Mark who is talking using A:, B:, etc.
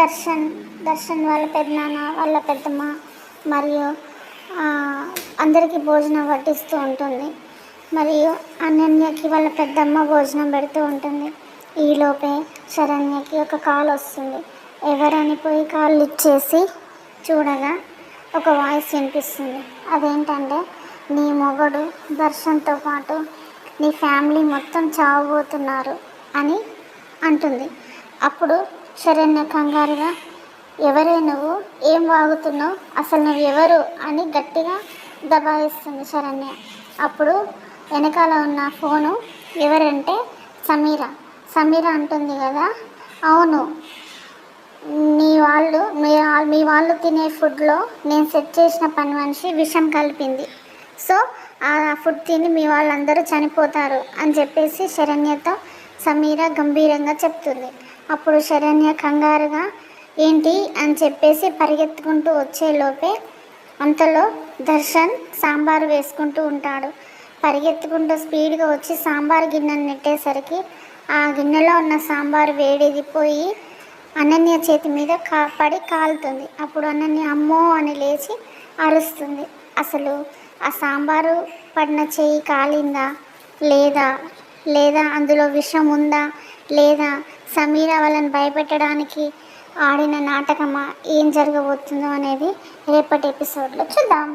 A: దర్శన్ దర్శన్ వాళ్ళ పెద్దనాన్న వాళ్ళ పెద్దమ్మ మరియు అందరికీ భోజనం వడ్డిస్తూ ఉంటుంది. మరియు అనన్యకి వాళ్ళ పెద్దమ్మ భోజనం పెడుతూ ఉంటుంది. ఈలోపే శరణ్యకి ఒక కాల్ వస్తుంది. ఎవరని పోయి కాల్ లిఫ్ట్ చేసి చూడగా ఒక వాయిస్ వినిపిస్తుంది. అదేంటంటే, నీ మొగుడు దర్శన్తో పాటు నీ ఫ్యామిలీ మొత్తం చావబోతున్నారు అని అంటుంది. అప్పుడు శరణ్య కంగారుగా, ఎవరే నువ్వు, ఏం వాగుతున్నావు, అసలు నువ్వు ఎవరు అని గట్టిగా దబాయిస్తుంది శరణ్య. అప్పుడు వెనకాల ఉన్న ఫోను ఎవరంటే సమీర అంటుంది కదా, అవును, మీ వాళ్ళు తినే ఫుడ్లో నేను సెట్ చేసిన పని మనిషి విషం కలిపింది. సో ఆ ఫుడ్ తిని మీ వాళ్ళందరూ చనిపోతారు అని చెప్పేసి శరణ్యతో సమీర గంభీరంగా చెప్తుంది. అప్పుడు శరణ్య కంగారుగా ఏంటి అని చెప్పేసి పరిగెత్తుకుంటూ వచ్చేలోపే అంతలో దర్శన్ సాంబారు వేసుకుంటూ ఉంటాడు. పరిగెత్తుకుంటూ స్పీడ్గా వచ్చి సాంబారు గిన్నెను నెట్టేసరికి ఆ గిన్నెలో ఉన్న సాంబారు వేడిదిపోయి అనన్య చేతి మీద పడి కాలుతుంది. అప్పుడు అనన్య అమ్మో అని లేచి అరుస్తుంది. అసలు ఆ సాంబారు పడిన చేయి కాలిందా లేదా అందులో విషం ఉందా లేదా సమీర వాళ్ళని భయపెట్టడానికి ఆడిన నాటకమా, ఏం జరగబోతుందో అనేది రేపటి ఎపిసోడ్లో చూద్దాం.